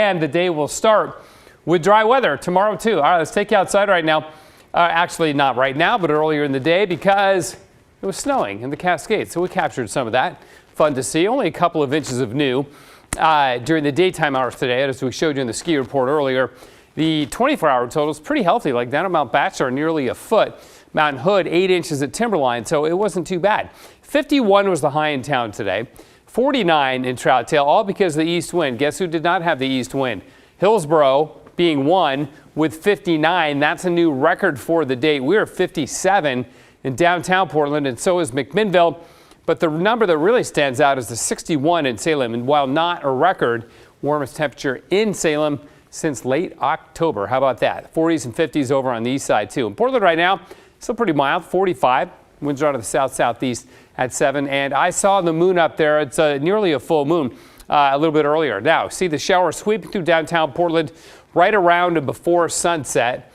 And the day will start with dry weather tomorrow, too. All right, let's take you outside right now. Actually, not right now, but earlier in the day because it was snowing in the Cascades. So we captured some of that. Fun to see. Only a couple of inches of new during the daytime hours today. As we showed you in the ski report earlier, the 24-hour total is pretty healthy. Like down at Mount Bachelor, nearly a foot. Mount Hood, 8 inches at Timberline, so it wasn't too bad. 51 was the high in town today. 49 in Trout-Tail, all because of the east wind. Guess who did not have the east wind? Hillsboro being one with 59. That's a new record for the date. We're 57 in downtown Portland, and so is McMinnville. But the number that really stands out is the 61 in Salem. And while not a record, warmest temperature in Salem since late October. How about that? 40s and 50s over on the east side, too. In Portland right now, still pretty mild, 45. Winds are out of the south-southeast at 7. And I saw the moon up there. It's nearly a full moon a little bit earlier. Now, see the showers sweeping through downtown Portland right around and before sunset.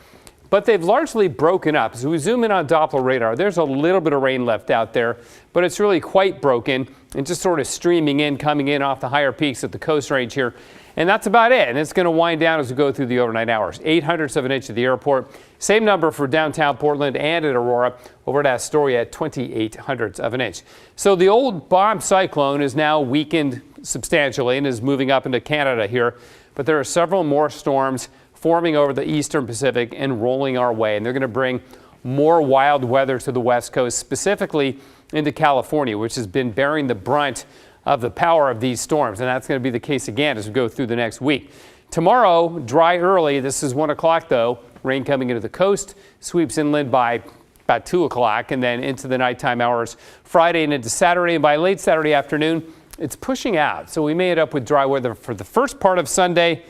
But they've largely broken up. As we zoom in on Doppler radar, there's a little bit of rain left out there, but it's really quite broken and just sort of streaming in, coming in off the higher peaks at the Coast Range here. And that's about it. And it's going to wind down as we go through the overnight hours. 0.08 of an inch at the airport. Same number for downtown Portland and at Aurora. Over at Astoria at 0.28 of an inch. So the old bomb cyclone is now weakened substantially and is moving up into Canada here. But there are several more storms forming over the eastern Pacific and rolling our way. And they're going to bring more wild weather to the West Coast, specifically into California, which has been bearing the brunt of the power of these storms. And that's going to be the case again as we go through the next week. Tomorrow, dry early. This is 1 o'clock, though. Rain coming into the coast, sweeps inland by about 2 o'clock, and then into the nighttime hours Friday and into Saturday. And by late Saturday afternoon, it's pushing out. So we may end up with dry weather for the first part of Sunday,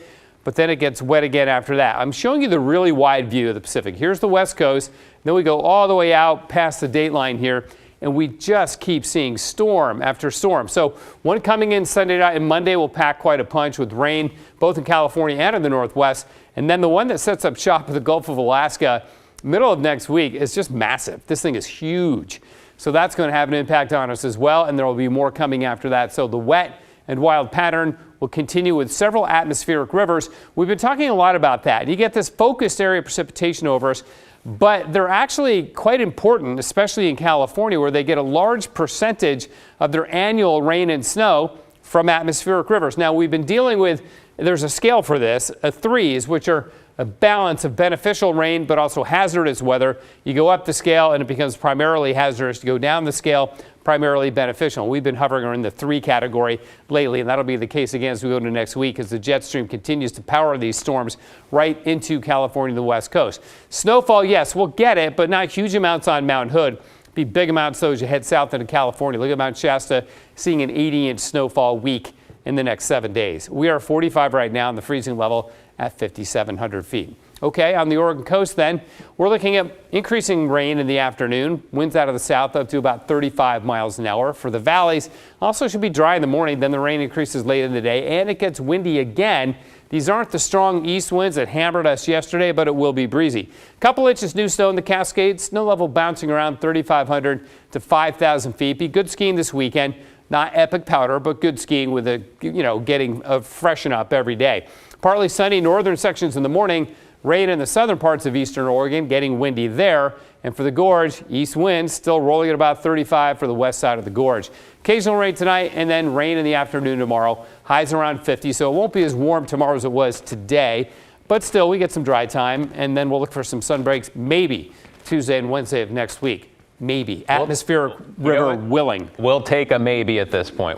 but then it gets wet again after that. I'm showing you the really wide view of the Pacific. Here's the West Coast. Then we go all the way out past the date line here, and we just keep seeing storm after storm. So one coming in Sunday night and Monday will pack quite a punch with rain both in California and in the Northwest. And then the one that sets up shop at the Gulf of Alaska middle of next week is just massive. This thing is huge. So that's going to have an impact on us as well. And there will be more coming after that. So the wet and wild pattern will continue with several atmospheric rivers. We've been talking a lot about that. You get this focused area of precipitation over us, but they're actually quite important, especially in California, where they get a large percentage of their annual rain and snow from atmospheric rivers. Now, we've been dealing with, there's a scale for this, threes, which are a balance of beneficial rain, but also hazardous weather. You go up the scale and it becomes primarily hazardous. You go down the scale, primarily beneficial. We've been hovering around the 3 category lately, and that'll be the case again as we go into next week as the jet stream continues to power these storms right into California and the West Coast. Snowfall, yes, we'll get it, but not huge amounts on Mount Hood. Be big amounts though as you head south into California. Look at Mount Shasta seeing an 80-inch snowfall week in the next 7 days. We are 45 right now and the freezing level at 5,700 feet. Okay, on the Oregon coast then, we're looking at increasing rain in the afternoon. Winds out of the south up to about 35 miles an hour. For the valleys, also should be dry in the morning, then the rain increases late in the day, and it gets windy again. These aren't the strong east winds that hammered us yesterday, but it will be breezy. Couple inches new snow in the Cascades, snow level bouncing around 3,500 to 5,000 feet. Be good skiing this weekend. Not epic powder, but good skiing with a, getting a freshen up every day. Partly sunny northern sections in the morning. Rain in the southern parts of eastern Oregon, getting windy there. And for the gorge, east winds still rolling at about 35 for the west side of the gorge. Occasional rain tonight and then rain in the afternoon tomorrow. Highs around 50, so it won't be as warm tomorrow as it was today. But still, we get some dry time, and then we'll look for some sun breaks maybe Tuesday and Wednesday of next week. Maybe. Atmospheric river willing. We'll take a maybe at this point.